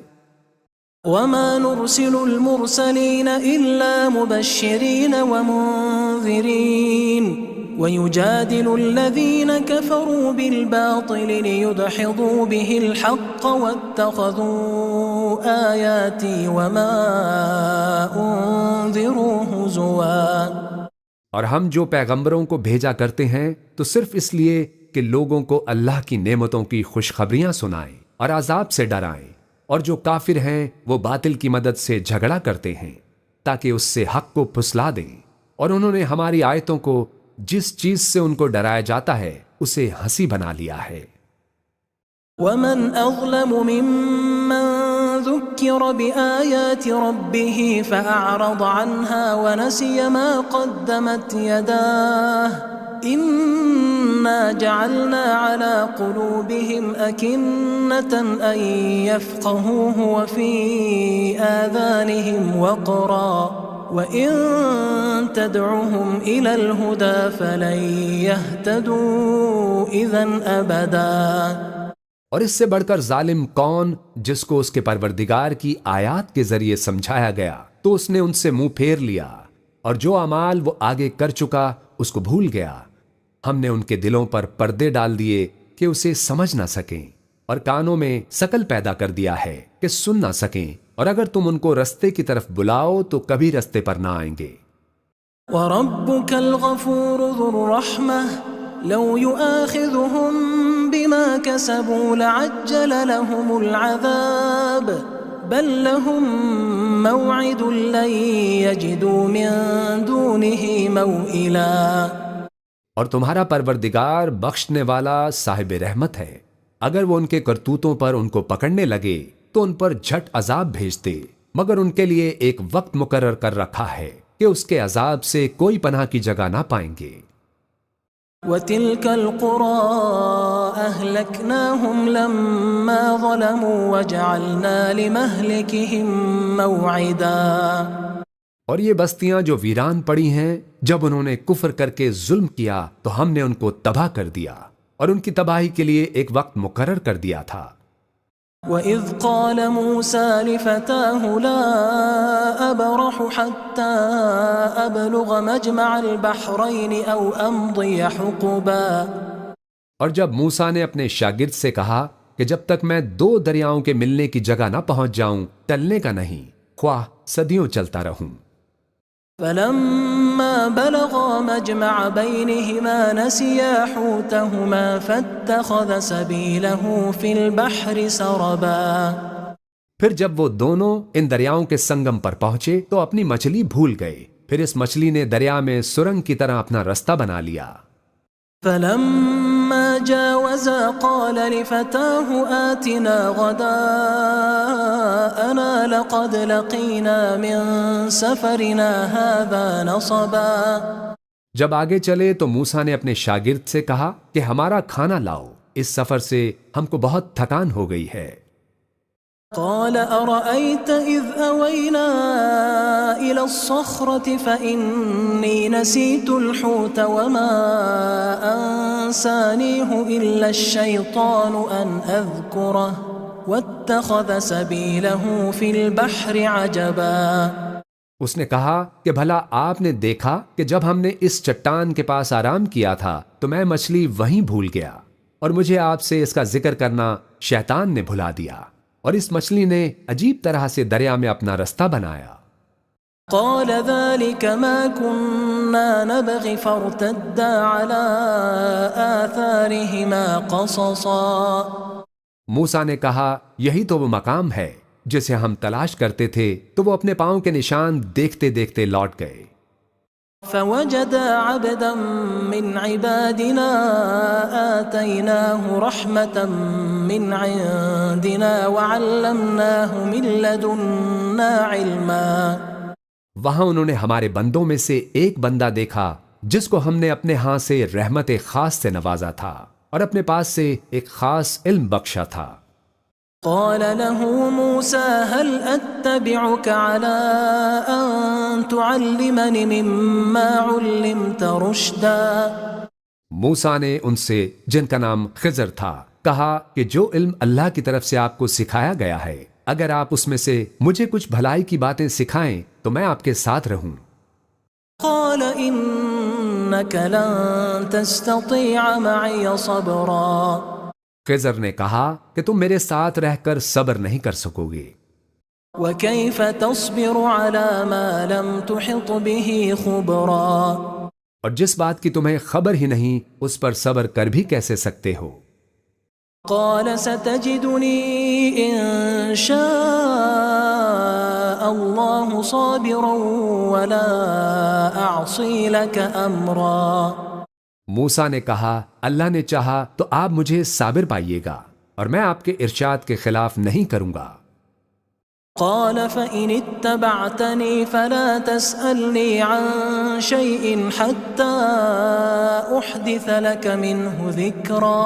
وَمَا نُرْسِلُ الْمُرْسَلِينَ إِلَّا مُبَشِّرِينَ وَمُنذِرِينَ ويجادل الذين كفروا بالباطل ليدحضوا به الحق واتخذوا آياتي وما أنذروا هزوا۔ اور ہم جو پیغمبروں کو بھیجا کرتے ہیں تو صرف اس لیے کہ لوگوں کو اللہ کی نعمتوں کی خوشخبریاں سنائیں اور عذاب سے ڈرائیں، اور جو کافر ہیں وہ باطل کی مدد سے جھگڑا کرتے ہیں تاکہ اس سے حق کو پھسلا دیں، اور انہوں نے ہماری آیتوں کو جس چیز سے ان کو ڈرایا جاتا ہے اسے ہنسی بنا لیا ہے۔ ومن أظلم ممن ذكر بآيات ربه فأعرض عنها ونسي ما قدمت يداه إنا جعلنا على قلوبهم أكنة أن يفقهوه وفي آذانهم وقرا وَإِن تَدْعُهُمْ إِلَى الْهُدَى فَلَن يَهْتَدُوا إِذًا أَبَدًا۔ اور اس سے بڑھ کر ظالم کون جس کو اس کے پروردگار کی آیات کے ذریعے سمجھایا گیا تو اس نے ان سے منہ پھیر لیا، اور جو اعمال وہ آگے کر چکا اس کو بھول گیا۔ ہم نے ان کے دلوں پر پردے ڈال دیے کہ اسے سمجھ نہ سکیں، اور کانوں میں سکل پیدا کر دیا ہے کہ سن نہ سکیں، اور اگر تم ان کو رستے کی طرف بلاؤ تو کبھی رستے پر نہ آئیں گے۔ وَرَبُّكَ الْغَفُورُ ذُو الرَّحْمَةِ لَوْ يُؤَاخِذُهُم بِمَا كَسَبُوا لَعَجَّلَ لَهُمُ الْعَذَابَ بَل لَّهُم مَّوْعِدٌ لَّن يَجِدُوا مِن دُونِهِ مَوْئِلًا۔ اور تمہارا پروردگار بخشنے والا صاحب رحمت ہے، اگر وہ ان کے کرتوتوں پر ان کو پکڑنے لگے تو ان پر جھٹ عذاب بھیجتے، مگر ان کے لیے ایک وقت مقرر کر رکھا ہے کہ اس کے عذاب سے کوئی پناہ کی جگہ نہ پائیں گے۔ وَتِلْكَ الْقُرَىٰ أَهْلَكْنَاهُمْ لَمَّا ظَلَمُوا وَجَعَلْنَا لِمَهْلِكِهِم مَّوْعِدًا۔ اور یہ بستیاں جو ویران پڑی ہیں، جب انہوں نے کفر کر کے ظلم کیا تو ہم نے ان کو تباہ کر دیا، اور ان کی تباہی کے لیے ایک وقت مقرر کر دیا تھا۔ وَإِذْ قَالَ مُوسَى لِفَتَاهُ لَا أَبْرَحُ حَتَّى أَبْلُغَ مَجْمَعَ الْبَحْرَيْنِ أَوْ أَمْضِيَ حُقُبًا۔ اور جب موسیٰ نے اپنے شاگرد سے کہا کہ جب تک میں 2 دریاؤں کے ملنے کی جگہ نہ پہنچ جاؤں ٹلنے کا نہیں، خواہ صدیوں چلتا رہوں۔ فَلَمَّا بَلَغَا مَجْمَعَ بَيْنِهِمَا نَسِيَا حُوتَهُمَا فَاتَّخَذَ سَبِيلَهُ فِي الْبَحْرِ سَرَبًا۔ پھر جب وہ دونوں ان دریاؤں کے سنگم پر پہنچے تو اپنی مچھلی بھول گئے، پھر اس مچھلی نے دریا میں سرنگ کی طرح اپنا رستہ بنا لیا۔ فَلَمَّا جَاوَزَا قَالَ لِفَتَاهُ آتِنَا غَدَاءَنَا لَقَدْ لَقِينَا مِن سَفَرِنَا هَذَا نَصَبًا۔ جب آگے چلے تو موسیٰ نے اپنے شاگرد سے کہا کہ ہمارا کھانا لاؤ، اس سفر سے ہم کو بہت تھکان ہو گئی ہے۔ قال أرأيت إذ أوينا إلى الصخرة فإني نسيت الحوت وما أنسانيه إلا الشيطان أن أذكره واتخذ سبيله في البحر عجبا۔ اس نے کہا کہ بھلا آپ نے دیکھا کہ جب ہم نے اس چٹان کے پاس آرام کیا تھا تو میں مچھلی وہیں بھول گیا، اور مجھے آپ سے اس کا ذکر کرنا شیطان نے بھلا دیا، اور اس مچھلی نے عجیب طرح سے دریا میں اپنا رستہ بنایا۔ قال ذلك ما كنا نبغي فارتدا على آثارهما قصصا۔ موسیٰ نے کہا یہی تو وہ مقام ہے جسے ہم تلاش کرتے تھے، تو وہ اپنے پاؤں کے نشان دیکھتے دیکھتے لوٹ گئے۔ فوجدا عبدا من عبادنا آتيناه رحمة من عندنا وعلمناه من لدنا علما۔ وہاں انہوں نے ہمارے بندوں میں سے ایک بندہ دیکھا جس کو ہم نے اپنے ہاں سے رحمت خاص سے نوازا تھا اور اپنے پاس سے ایک خاص علم بخشا تھا۔ قال له موسى هل أتبعك على أن تعلمني مما علمت رشدا۔ موسیٰ نے ان سے، جن کا نام خضر تھا، کہا کہ جو علم اللہ کی طرف سے آپ کو سکھایا گیا ہے، اگر آپ اس میں سے مجھے کچھ بھلائی کی باتیں سکھائیں تو میں آپ کے ساتھ رہوں۔ قال إنك لن تستطيع معي صبرا خضر نے کہا کہ تم میرے ساتھ رہ کر صبر نہیں کر سکو گے، وكيف تصبر على ما لم تحط به خبرا اور جس بات کی تمہیں خبر ہی نہیں اس پر صبر کر بھی کیسے سکتے ہو؟ قال ستجدني إن شاء الله صابرا ولا أعصي لك أمرا موسیٰ نے کہا اللہ نے چاہا تو آپ مجھے صابر پائیے گا اور میں آپ کے ارشاد کے خلاف نہیں کروں گا۔ قال فإن اتبعتني فلا تسألني عن شيء حتى أحدث لك منه ذكرا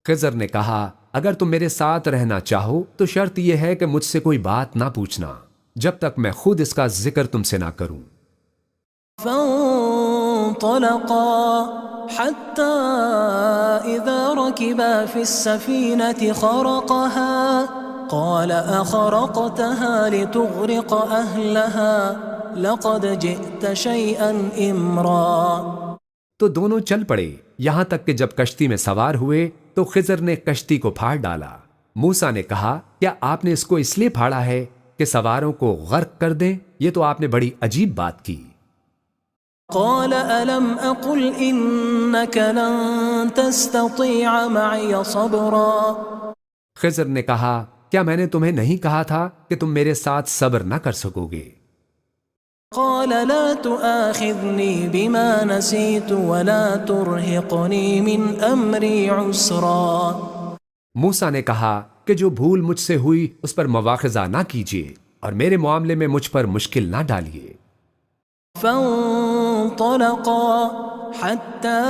خضر نے کہا اگر تم میرے ساتھ رہنا چاہو تو شرط یہ ہے کہ مجھ سے کوئی بات نہ پوچھنا جب تک میں خود اس کا ذکر تم سے نہ کروں۔ فانطلقا حتى إذا ركبا في السفينة خرقها قال أخرقتها لتغرق أهلها لقد جئت شيئا إمرا تو دونوں چل پڑے یہاں تک کہ جب کشتی میں سوار ہوئے تو خضر نے کشتی کو پھاڑ ڈالا۔ موسیٰ نے کہا کیا آپ نے اس کو اس لیے پھاڑا ہے کہ سواروں کو غرق کر دیں؟ یہ تو آپ نے بڑی عجیب بات کی۔ قال ألم أقل إنك لن تستطيع معي صبرا خضر نے کہا کیا میں نے تمہیں نہیں کہا تھا کہ تم میرے ساتھ صبر نہ کر سکو گے؟ قال لا تؤاخذني بما نسيت ولا ترهقني من أمري عسرا موسیٰ نے کہا کہ جو بھول مجھ سے ہوئی اس پر مواخذہ نہ کیجیے اور میرے معاملے میں مجھ پر مشکل نہ ڈالیے۔ فانطلقا حتى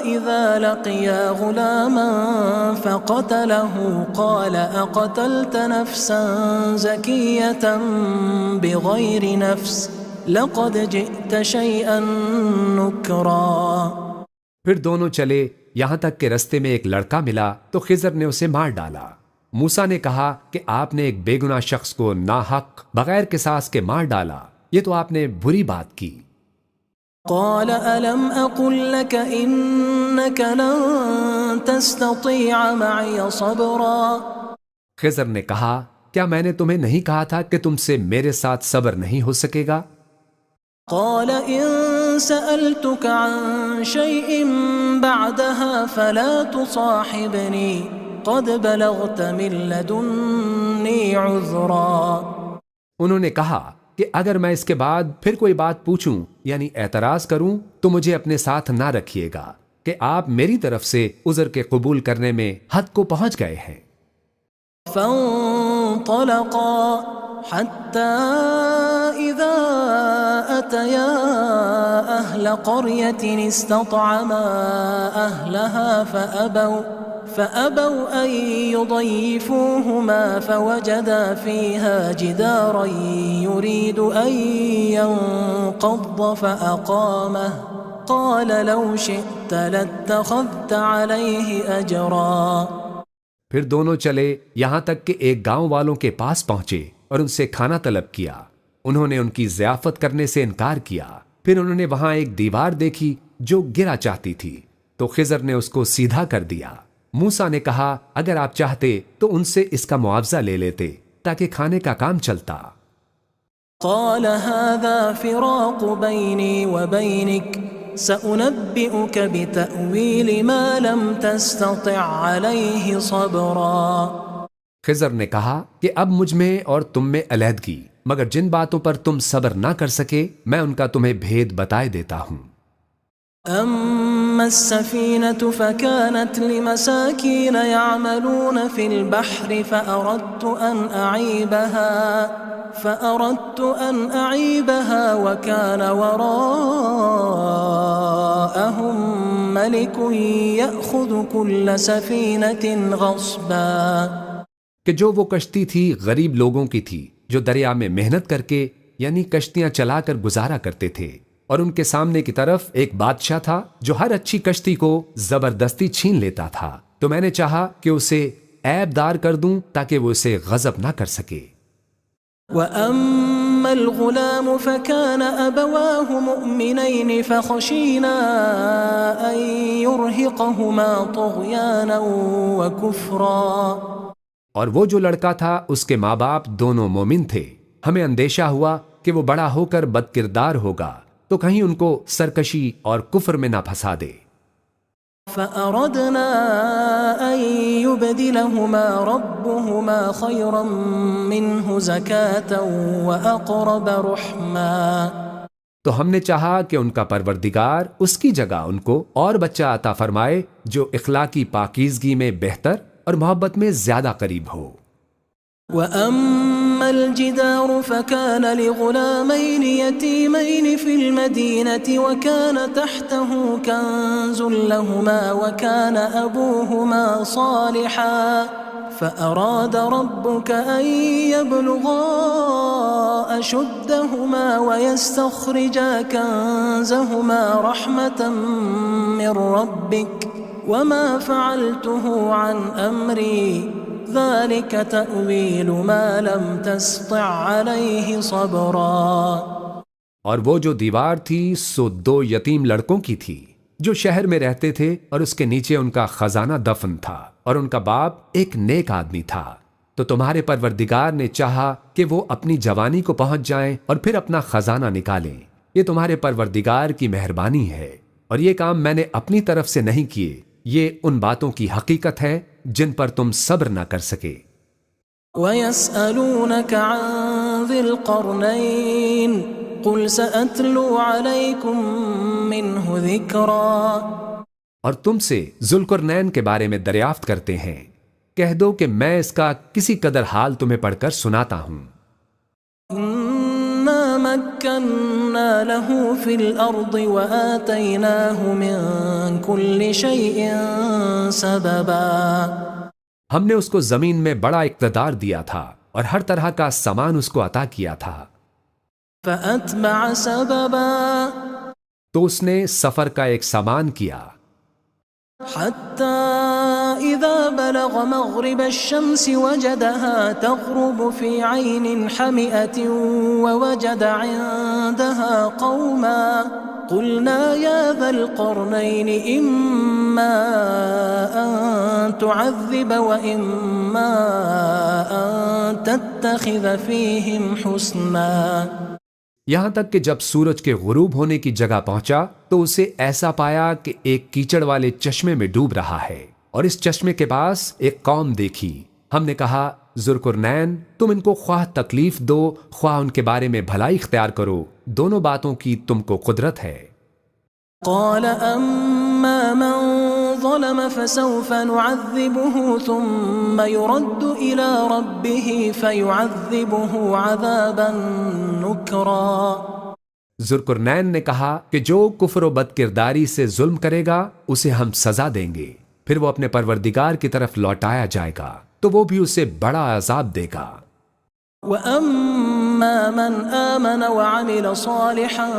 إذا لقيا غلاما فقتله قال أقتلت نفسا زكية بغير نفس لقد جئت شيئا نكرا پھر دونوں چلے یہاں تک کہ رستے میں ایک لڑکا ملا تو خضر نے اسے مار ڈالا۔ موسیٰ نے کہا کہ آپ نے ایک بے گناہ شخص کو ناحق بغیر قصاص کے مار ڈالا، یہ تو آپ نے بری بات کی۔ قال ألم أقل لك إنك لن تستطيع معي صبرا خضر نے کہا کیا میں نے تمہیں نہیں کہا تھا کہ تم سے میرے ساتھ صبر نہیں ہو سکے گا؟ قال إن سألتك عن شيء بعدها فلا تصاحبني قد بلغت من لدني عذرا انہوں نے کہا کہ اگر میں اس کے بعد پھر کوئی بات پوچھوں یعنی اعتراض کروں تو مجھے اپنے ساتھ نہ رکھیے گا کہ آپ میری طرف سے عذر کے قبول کرنے میں حد کو پہنچ گئے ہیں۔ فانطلقا حتى إذا أتيا أهل قرية استطعما أهلها فأبوا أن يضيفوهما فوجدا فيها جدارا يريد أن ينقض فأقامه قال لو شئت لاتخذت عليه أجرا پھر دونوں چلے یہاں تک کہ ایک گاؤں والوں کے پاس پہنچے اور ان سے کھانا طلب کیا۔ انہوں نے ان کی ضیافت کرنے سے انکار کیا۔ پھر انہوں نے وہاں ایک دیوار دیکھی جو گرا چاہتی تھی تو خضر نے اس کو سیدھا کر دیا۔ موسیٰ نے کہا اگر آپ چاہتے تو ان سے اس کا معاوضہ لے لیتے تاکہ کھانے کا کام چلتا۔ قال هذا فراق بيني وبينك سأنبئك بتأويل ما لم تستطع عليه صبرا خضر نے کہا کہ اب مجھ میں اور تم میں علیحدگی، مگر جن باتوں پر تم صبر نہ کر سکے میں ان کا تمہیں بھید بتائے دیتا ہوں۔ أما السفينة فكانت لمساكين يعملون في البحر فأردت أن أعيبها وكان وراءهم ملك يأخذ كل سفينة غصبا کہ جو وہ کشتی تھی غریب لوگوں کی تھی جو دریا میں محنت کر کے یعنی کشتیاں چلا کر گزارا کرتے تھے، اور ان کے سامنے کی طرف ایک بادشاہ تھا جو ہر اچھی کشتی کو زبردستی چھین لیتا تھا، تو میں نے چاہا کہ اسے عیب دار کر دوں تاکہ وہ اسے غضب نہ کر سکے۔ وَأَمَّا فأما الغلام فكان أبواه مؤمنين فخشينا أن يرهقهما طغيانا وكفرا. اور وہ جو لڑکا تھا اس کے ماں باپ دونوں مومن تھے، ہمیں اندیشہ ہوا کہ وہ بڑا ہو کر بد کردار ہوگا تو کہیں ان کو سرکشی اور کفر میں نہ پھنسا دے. فأردنا أن يبدلهما ربهما خيرا منه زكاة وأقرب رحما. تو ہم نے چاہا کہ ان کا پروردگار اس کی جگہ ان کو اور بچہ عطا فرمائے جو اخلاقی پاکیزگی میں بہتر اور محبت میں زیادہ قریب ہو. وأما الجدار فكان لغلامين يتيمين في المدينة وكان تحته كنز لهما وكان أبوهما صالحا فأراد ربك أن يبلغا أشدهما ويستخرجا كنزهما رحمة من ربك وما فعلته عن أمري ذلك تأويل ما لم تستطع عليه صبرا. اور وہ جو دیوار تھی سو 2 یتیم لڑکوں کی تھی جو شہر میں رہتے تھے اور اس کے نیچے ان کا خزانہ دفن تھا اور ان کا باپ ایک نیک آدمی تھا. تو تمہارے پروردگار نے چاہا کہ وہ اپنی جوانی کو پہنچ جائیں اور پھر اپنا خزانہ نکالیں. یہ تمہارے پروردگار کی مہربانی ہے اور یہ کام میں نے اپنی طرف سے نہیں کیے. یہ ان باتوں کی حقیقت ہے جن پر تم صبر نہ کر سکے. وَيَسْأَلُونَكَ عَنْ ذِي الْقَرْنَيْنِ قُلْ سَأَتْلُو عَلَيْكُمْ مِنْهُ ذِكْرًا. اور تم سے ذوالقرنین کے بارے میں دریافت کرتے ہیں، کہہ دو کہ میں اس کا کسی قدر حال تمہیں پڑھ کر سناتا ہوں. إِنَّا مَكَّنَّا لَهُ فِي الْأَرْضِ وَآتَيْنَاهُ مِنْ كُلِّ شَيْءٍ سَبَبًا. ہم نے اس کو زمین میں بڑا اقتدار دیا تھا اور ہر طرح کا سامان اس کو عطا کیا تھا. فَأَتْبَعَ سَبَبًا. تو اس نے سفر کا ایک سامان کیا. حتى إذا بلغ مغرب الشمس وجدها تغرب في عين حمئة ووجد عندها قوما قلنا يا ذا القرنين إما أن تعذب وإما أن تتخذ فيهم حسنا. یہاں تک کہ جب سورج کے غروب ہونے کی جگہ پہنچا تو اسے ایسا پایا کہ ایک کیچڑ والے چشمے میں ڈوب رہا ہے اور اس چشمے کے پاس ایک قوم دیکھی. ہم نے کہا ذوالقرنین تم ان کو خواہ تکلیف دو خواہ ان کے بارے میں بھلائی اختیار کرو، دونوں باتوں کی تم کو قدرت ہے. قال أما من ظلم فسوف نعذبه ثم يرد إلى ربه فيعذبه عذابا نكرا. ذوالقرنین نے کہا کہ جو کفر و بد کرداری سے ظلم کرے گا اسے ہم سزا دیں گے، پھر وہ اپنے پروردگار کی طرف لوٹایا جائے گا تو وہ بھی اسے بڑا عذاب دے گا. وَأَمَّا مَنْ آمَنَ وَعَمِلَ صَالِحًا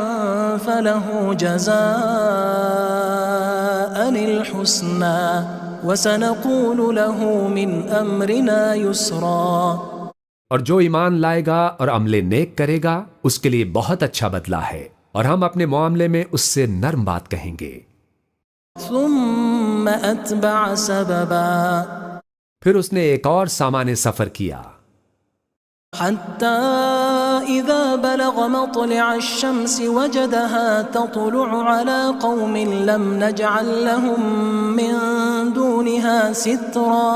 فَلَهُ جَزَاءً الْحُسْنَى وَسَنَقُولُ لَهُ مِنْ أَمْرِنَا يُسْرًا. اور جو ایمان لائے گا اور عمل نیک کرے گا اس کے لیے بہت اچھا بدلہ ہے اور ہم اپنے معاملے میں اس سے نرم بات کہیں گے. ثُمَّ أَتْبَعَ سَبَبًا. پھر اس نے ایک اور سامان سفر کیا. حتى إذا بلغ مطلع الشمس وجدها تطلع على قوم لم نجعل لهم من دونها سترا.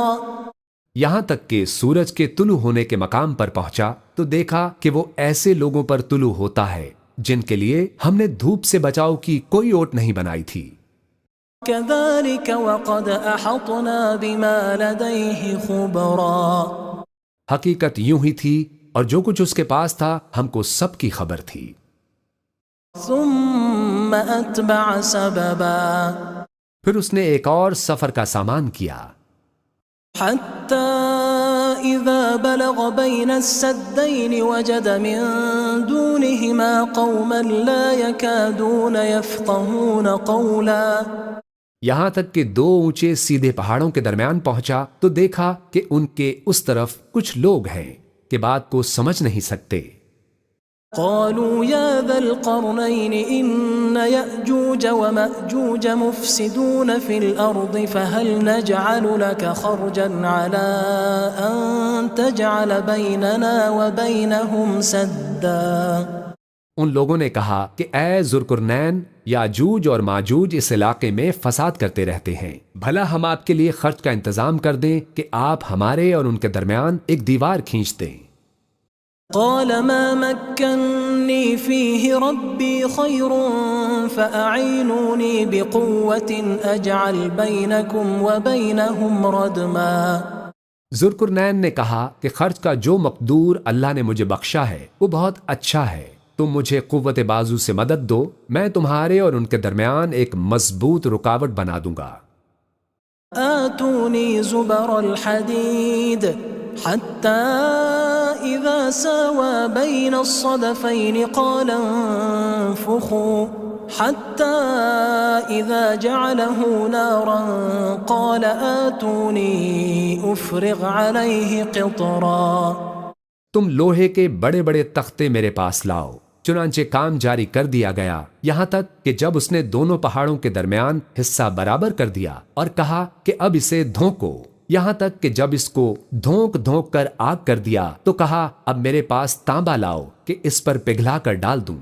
یہاں تک کہ سورج کے طلوع ہونے کے مقام پر پہنچا تو دیکھا کہ وہ ایسے لوگوں پر طلوع ہوتا ہے جن کے لیے ہم نے دھوپ سے بچاؤ کی کوئی اوٹ نہیں بنائی تھی. كذلك وقد أحطنا بما لديه خبرا. حقیقت یوں ہی تھی اور جو کچھ اس کے پاس تھا ہم کو سب کی خبر تھی. ثم أتبع سببا. پھر اس نے ایک اور سفر کا سامان کیا. حتى إذا بلغ بين السدين وجد من دونهما قوما لا يكادون يفقهون قولا. یہاں تک کہ 2 اونچے سیدھے پہاڑوں کے درمیان پہنچا تو دیکھا کہ ان کے اس طرف کچھ لوگ ہیں کہ بات کو سمجھ نہیں سکتے. قالوا يا ذا القرنين إن يأجوج ومأجوج مفسدون في الأرض فهل نجعل لك خرجا على أن تجعل بيننا وبينهم سدا؟ ان لوگوں نے کہا کہ اے ذوالقرنین، یاجوج اور ماجوج اس علاقے میں فساد کرتے رہتے ہیں، بھلا ہم آپ کے لیے خرچ کا انتظام کر دیں کہ آپ ہمارے اور ان کے درمیان ایک دیوار کھینچ دیں۔ قال ما مكنني فيه ربي خير فأعينوني بقوة أجعل بينكم وبينهم ردما۔ ذوالقرنین نے کہا کہ خرچ کا جو مقدور اللہ نے مجھے بخشا ہے وہ بہت اچھا ہے، تم مجھے قوت بازو سے مدد دو، میں تمہارے اور ان کے درمیان ایک مضبوط رکاوٹ بنا دوں گا۔ آتوني زبر الحديد حتى إذا ساوى بين الصدفين قال انفخوا حتى إذا جعله نارا قال آتوني أفرغ عليه قطرا۔ تم لوہے کے بڑے بڑے تختے میرے پاس لاؤ۔ چنانچہ کام جاری کر دیا گیا، یہاں تک کہ جب اس نے دونوں پہاڑوں کے درمیان حصہ برابر کر دیا اور کہا کہ اب اسے دھونکو، یہاں تک کہ جب اس کو دھونک دھونک کر آگ کر دیا تو کہا اب میرے پاس تانبا لاؤ کہ اس پر پگھلا کر ڈال دوں۔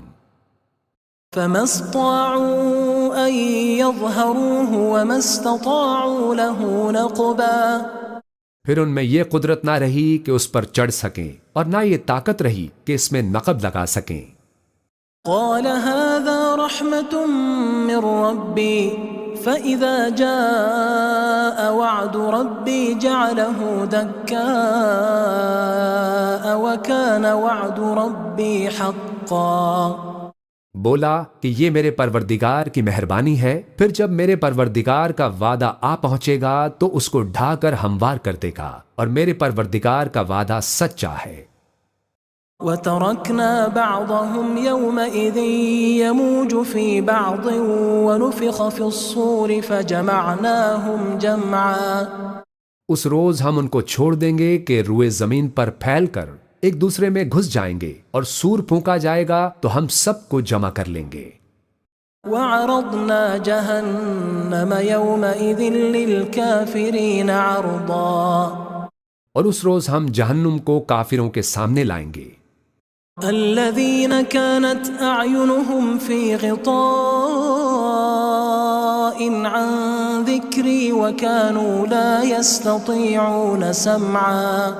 فما استطاعوا أن يظهروه وما استطاعوا له نقبا۔ پھر ان میں یہ قدرت نہ رہی کہ اس پر چڑھ سکیں اور نہ یہ طاقت رہی کہ اس میں نقب لگا سکیں۔ قال هذا رحمة من ربي فإذا جاء وعد ربي جعله دكاء وكان وعد ربي حقا۔ بولا کہ یہ میرے پروردگار کی مہربانی ہے، پھر جب میرے پروردگار کا وعدہ آ پہنچے گا تو اس کو ڈھا کر ہموار کر دے گا، اور میرے پروردگار کا وعدہ سچا ہے۔ وَتَرَكْنَا بَعْضَهُمْ يَوْمَئِذٍ يَمُوجُ فِي بَعْضٍ وَنُفِخَ فِي الصُّورِ فَجَمَعْنَاهُمْ جَمْعًا۔ اس روز ہم ان کو چھوڑ دیں گے کہ روئے زمین پر پھیل کر ایک دوسرے میں گھس جائیں گے، اور سور پھونکا جائے گا تو ہم سب کو جمع کر لیں گے۔ وَعَرَضْنَا جَهَنَّمَ يَوْمَئِذٍ لِلْكَافِرِينَ عَرْضًا۔ اور اس روز ہم جہنم کو کافروں کے سامنے لائیں گے۔ الذين كانت أعينهم في غطاء عن ذكري وكانوا لا يستطيعون سمعا۔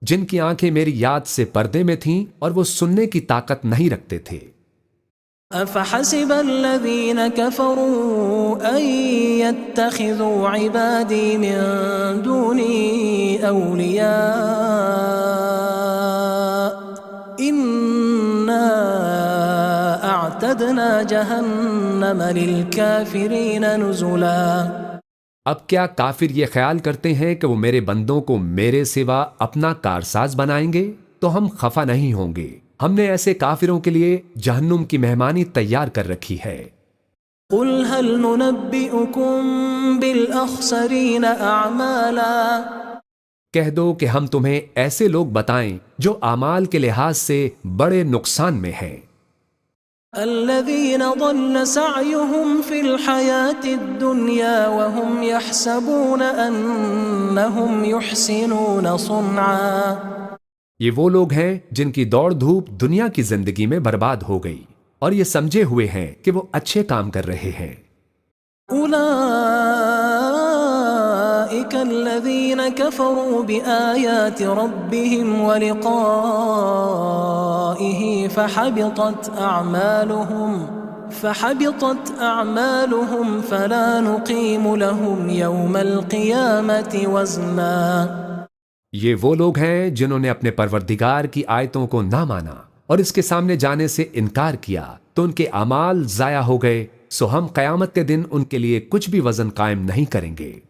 جن کی آنکھیں میری یاد سے پردے میں تھیں اور وہ سننے کی طاقت نہیں رکھتے تھے۔ أفحسب الذين كفروا أن يتخذوا عبادي من دوني أولياء إنا أعتدنا جهنم للكافرين نزلا۔ اب کیا کافر یہ خیال کرتے ہیں کہ وہ میرے بندوں کو میرے سوا اپنا کارساز بنائیں گے؟ تو ہم خفا نہیں ہوں گے، ہم نے ایسے کافروں کے لیے جہنم کی مہمانی تیار کر رکھی ہے۔ قل هل ننبئكم بالأخسرين أعمالا۔ کہہ دو کہ ہم تمہیں ایسے لوگ بتائیں جو اعمال کے لحاظ سے بڑے نقصان میں ہیں۔ الذين ضل سعيهم في الحياة الدنيا وهم يحسبون أنهم يحسنون صنعا۔ یہ وہ لوگ ہیں جن کی دوڑ دھوپ دنیا کی زندگی میں برباد ہو گئی اور یہ سمجھے ہوئے ہیں کہ وہ اچھے کام کر رہے ہیں۔ أولئك الذين كفروا بآيات ربهم ولقائه فحبطت أعمالهم فلا نقيم لهم يوم القيامة وزنا۔ یہ وہ لوگ ہیں جنہوں نے اپنے پروردگار کی آیتوں کو نہ مانا اور اس کے سامنے جانے سے انکار کیا تو ان کے اعمال ضائع ہو گئے، سو ہم قیامت کے دن ان کے لیے کچھ بھی وزن قائم نہیں کریں گے۔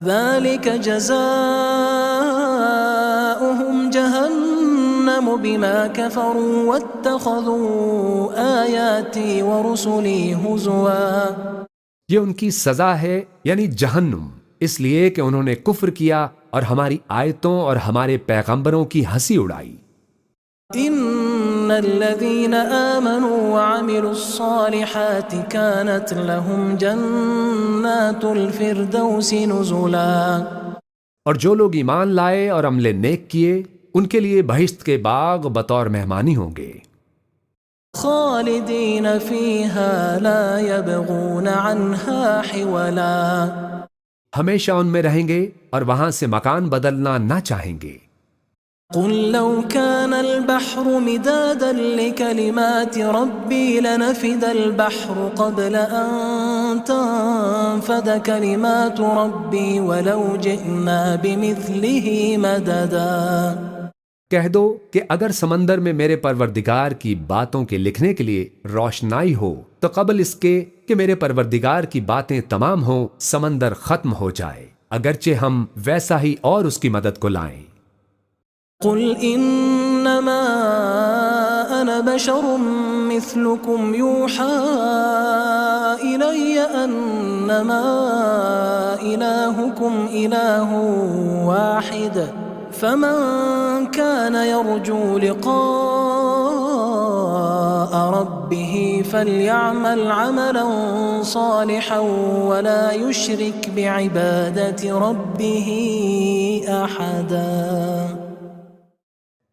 ذلك جزاؤهم جهنم بما كفروا واتخذوا آياتي ورسلي هزوا۔ یہ ان کی سزا ہے، یعنی جہنم، اس لیے کہ انہوں نے کفر کیا اور ہماری آیتوں اور ہمارے پیغمبروں کی ہنسی اڑائی۔ ان إن الذين آمنوا وعملوا الصالحات كانت لهم جنات الفردوس نزلا۔ اور جو لوگ ایمان لائے اور عمل نیک کیے ان کے لیے بہشت کے باغ بطور مہمانی ہوں گے، خالدین فیہا لا یبغون عنہا حولا۔ ہمیشہ ان میں رہیں گے اور وہاں سے مکان بدلنا نہ چاہیں گے۔ قل لو كان البحر مدادا لكلمات ربي لنفد البحر قبل أن تنفد كلمات ربي ولو جئنا بمثله مددا۔ کہہ دو کہ اگر سمندر میں میرے پروردگار کی باتوں کے لکھنے کے لیے روشنائی ہو تو قبل اس کے کہ میرے پروردگار کی باتیں تمام ہوں سمندر ختم ہو جائے، اگرچہ ہم ویسا ہی اور اس کی مدد کو لائیں۔ قل انما انا بشر مثلكم يوحى الي انما الهكم اله واحد فمن كان يرجو لقاء ربه فليعمل عملا صالحا ولا يشرك بعبادة ربه احدا۔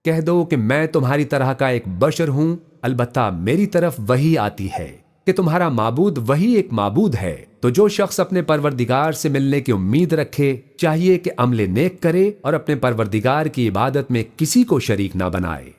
کہہ دو کہ میں تمہاری طرح کا ایک بشر ہوں، البتہ میری طرف وحی آتی ہے کہ تمہارا معبود وہی ایک معبود ہے، تو جو شخص اپنے پروردگار سے ملنے کی امید رکھے چاہیے کہ عمل نیک کرے اور اپنے پروردگار کی عبادت میں کسی کو شریک نہ بنائے۔